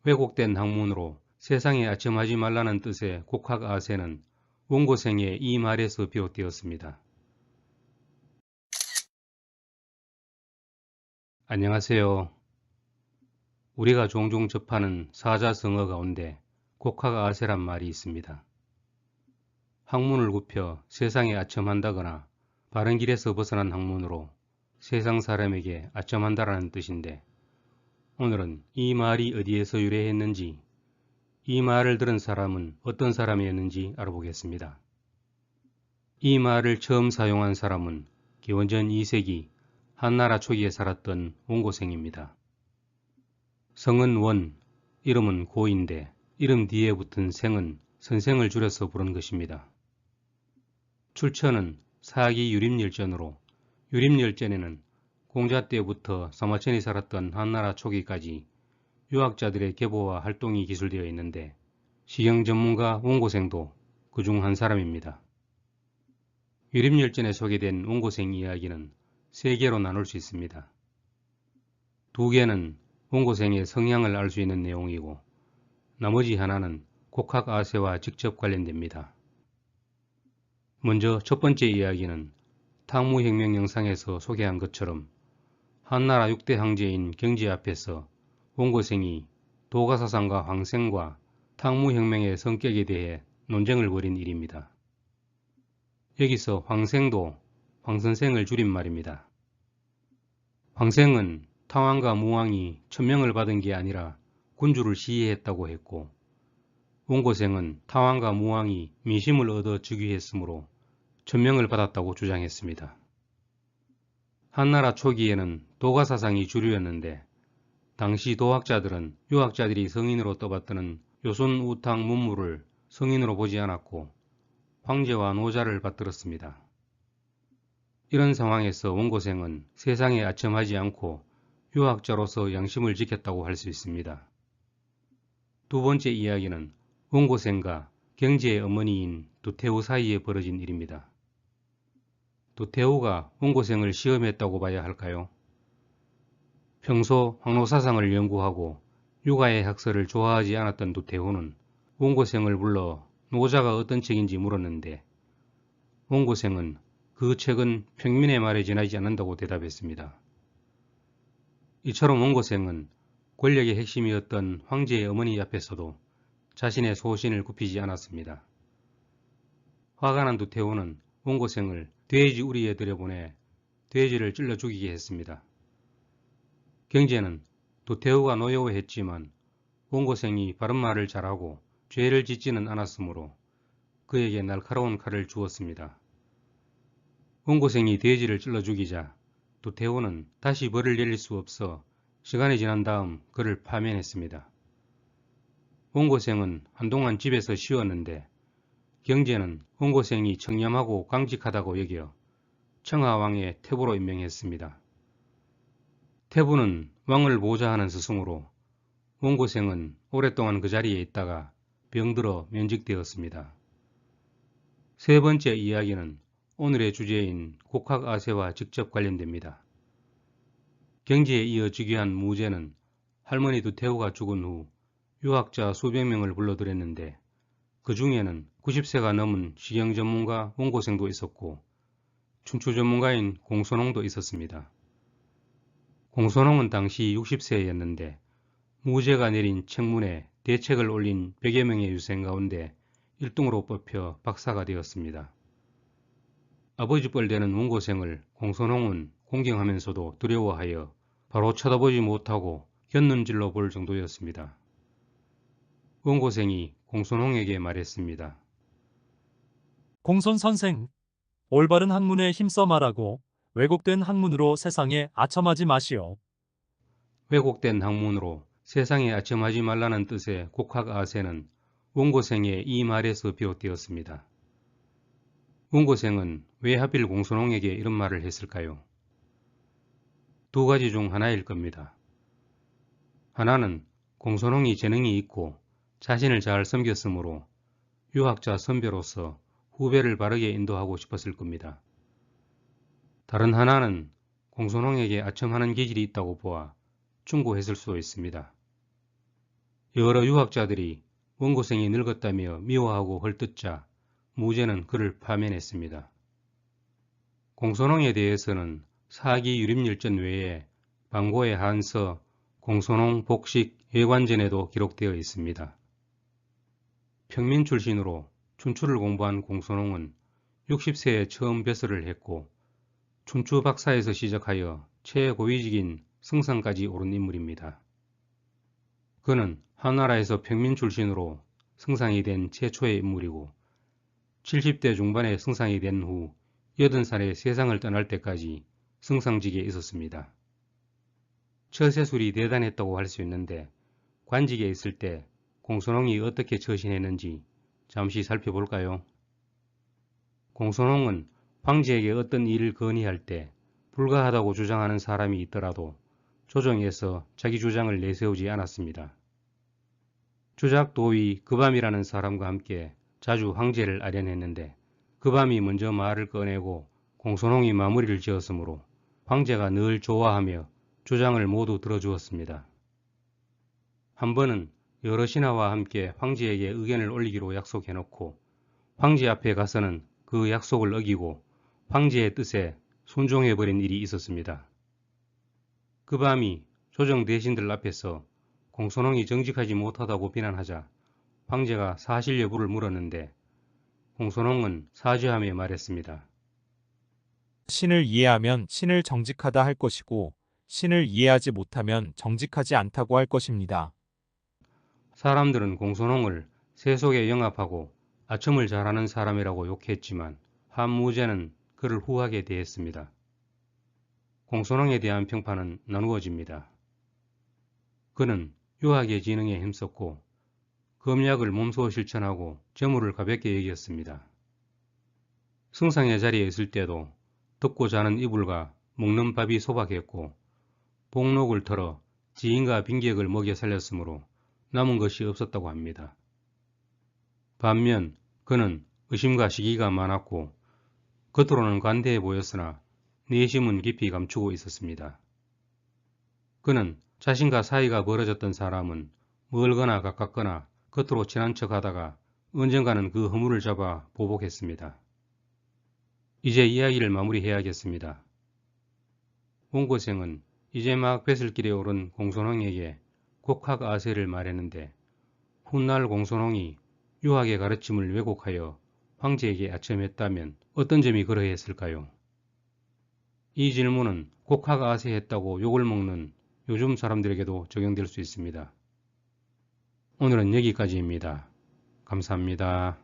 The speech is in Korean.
왜곡된 학문으로 세상에 아첨하지 말라는 뜻의 곡학아세는 원고생의 이 말에서 비롯되었습니다. 안녕하세요. 우리가 종종 접하는 사자성어 가운데 곡학아세란 말이 있습니다. 학문을 굽혀 세상에 아첨한다거나 바른 길에서 벗어난 학문으로 세상 사람에게 아첨한다라는 뜻인데, 오늘은 이 말이 어디에서 유래했는지, 이 말을 들은 사람은 어떤 사람이었는지 알아보겠습니다. 이 말을 처음 사용한 사람은 기원전 2세기 한나라 초기에 살았던 원고생입니다. 성은 원, 이름은 고인데 이름 뒤에 붙은 생은 선생을 줄여서 부른 것입니다. 출처는 사기 유림열전으로, 유림열전에는 공자 때부터 사마천이 살았던 한나라 초기까지 유학자들의 계보와 활동이 기술되어 있는데, 시경 전문가 원고생도 그중 한 사람입니다. 유림열전에 소개된 원고생 이야기는 세 개로 나눌 수 있습니다. 두 개는 원고생의 성향을 알 수 있는 내용이고, 나머지 하나는 곡학아세와 직접 관련됩니다. 먼저 첫 번째 이야기는 탕무혁명 영상에서 소개한 것처럼 한나라 6대 황제인 경제 앞에서 원고생이 도가사상과 황생과 탕무혁명의 성격에 대해 논쟁을 벌인 일입니다. 여기서 황생도 황선생을 줄임말입니다. 황생은 탕왕과 무왕이 천명을 받은 게 아니라 군주를 시해했다고 했고, 원고생은 탕왕과 무왕이 민심을 얻어 즉위했으므로 천명을 받았다고 주장했습니다. 한나라 초기에는 도가사상이 주류였는데, 당시 도학자들은 유학자들이 성인으로 떠받드는 요순우탕 문물을 성인으로 보지 않았고 황제와 노자를 받들었습니다. 이런 상황에서 원고생은 세상에 아첨하지 않고 유학자로서 양심을 지켰다고 할 수 있습니다. 두 번째 이야기는 원고생과 경제의 어머니인 두태우 사이에 벌어진 일입니다. 두태우가 원고생을 시험했다고 봐야 할까요? 평소 황노사상을 연구하고 육아의 학설을 좋아하지 않았던 두태우는 원고생을 불러 노자가 어떤 책인지 물었는데, 원고생은 그 책은 평민의 말에 지나지 않는다고 대답했습니다. 이처럼 원고생은 권력의 핵심이었던 황제의 어머니 앞에서도 자신의 소신을 굽히지 않았습니다. 화가 난 두태우는 원고생을 돼지 우리에 들여보내 돼지를 찔러 죽이게 했습니다. 경제는 두태우가 노여워했지만 원고생이 바른 말을 잘하고 죄를 짓지는 않았으므로 그에게 날카로운 칼을 주었습니다. 원고생이 돼지를 찔러 죽이자 두태우는 다시 벌을 내릴 수 없어 시간이 지난 다음 그를 파면했습니다. 원고생은 한동안 집에서 쉬었는데, 경제는 원고생이 청렴하고 강직하다고 여겨 청하왕의 태부로 임명했습니다. 태부는 왕을 보좌하는 스승으로 원고생은 오랫동안 그 자리에 있다가 병들어 면직되었습니다. 세 번째 이야기는 오늘의 주제인 곡학아세와 직접 관련됩니다. 경제에 이어 즉위한 무제는 할머니 두태우가 죽은 후 유학자 수백 명을 불러들였는데, 그 중에는 90세가 넘은 시경 전문가 원고생도 있었고 춘추 전문가인 공손홍도 있었습니다. 공손홍은 당시 60세였는데 무제가 내린 책문에 대책을 올린 100여 명의 유생 가운데 1등으로 뽑혀 박사가 되었습니다. 아버지 뻘 되는 원고생을 공손홍은 공경하면서도 두려워하여 바로 쳐다보지 못하고 곁눈질로 볼 정도였습니다. 원고생이 공손홍에게 말했습니다. 공손 선생, 올바른 학문에 힘써 말하고 왜곡된 학문으로 세상에 아첨하지 마시오. 왜곡된 학문으로 세상에 아첨하지 말라는 뜻의 곡학아세는 원고생의 이 말에서 비롯되었습니다. 원고생은 왜 하필 공손홍에게 이런 말을 했을까요? 두 가지 중 하나일 겁니다. 하나는 공손홍이 재능이 있고 자신을 잘 섬겼으므로 유학자 선배로서 후배를 바르게 인도하고 싶었을 겁니다. 다른 하나는 공손홍에게 아첨하는 기질이 있다고 보아 충고했을 수도 있습니다. 여러 유학자들이 원고생이 늙었다며 미워하고 헐뜯자 무제는 그를 파면했습니다. 공손홍에 대해서는 사기 유림열전 외에 방고의 한서, 공손홍 복식 예관전에도 기록되어 있습니다. 평민 출신으로 춘추를 공부한 공손홍은 60세에 처음 벼슬을 했고 춘추 박사에서 시작하여 최고위직인 승상까지 오른 인물입니다. 그는 한나라에서 평민 출신으로 승상이 된 최초의 인물이고 70대 중반에 승상이 된 후 80살에 세상을 떠날 때까지 승상직에 있었습니다. 처세술이 대단했다고 할 수 있는데 관직에 있을 때 공손홍이 어떻게 처신했는지 잠시 살펴볼까요? 공손홍은 황제에게 어떤 일을 건의할 때 불가하다고 주장하는 사람이 있더라도 조정에서 자기 주장을 내세우지 않았습니다. 주작 도위 그밤이라는 사람과 함께 자주 황제를 아련했는데 그밤이 먼저 말을 꺼내고 공손홍이 마무리를 지었으므로 황제가 늘 좋아하며 주장을 모두 들어주었습니다. 한 번은 여러 신하와 함께 황제에게 의견을 올리기로 약속해놓고 황제 앞에 가서는 그 약속을 어기고 황제의 뜻에 순종해버린 일이 있었습니다. 그밤이 조정 대신들 앞에서 공손홍이 정직하지 못하다고 비난하자 황제가 사실 여부를 물었는데 공손홍은 사죄하며 말했습니다. 신을 이해하면 신을 정직하다 할 것이고 신을 이해하지 못하면 정직하지 않다고 할 것입니다. 사람들은 공손홍을 세속에 영합하고 아첨을 잘하는 사람이라고 욕했지만 한무제는 그를 후하게 대했습니다. 공손홍에 대한 평판은 나누어집니다. 그는 유학의 지능에 힘썼고 검약을 몸소 실천하고 재물을 가볍게 여겼습니다. 승상의 자리에 있을 때도 덮고 자는 이불과 먹는 밥이 소박했고 복록을 털어 지인과 빈객을 먹여 살렸으므로 남은 것이 없었다고 합니다. 반면 그는 의심과 시기가 많았고 겉으로는 관대해 보였으나 내심은 깊이 감추고 있었습니다. 그는 자신과 사이가 멀어졌던 사람은 멀거나 가깝거나 겉으로 친한 척하다가 언젠가는 그 허물을 잡아 보복했습니다. 이제 이야기를 마무리해야겠습니다. 원고생은 이제 막 뱃을길에 오른 공손홍에게 곡학아세를 말했는데 훗날 공손홍이 유학의 가르침을 왜곡하여 황제에게 아첨했다면 어떤 점이 그러했을까요? 이 질문은 곡학아세했다고 욕을 먹는 요즘 사람들에게도 적용될 수 있습니다. 오늘은 여기까지입니다. 감사합니다.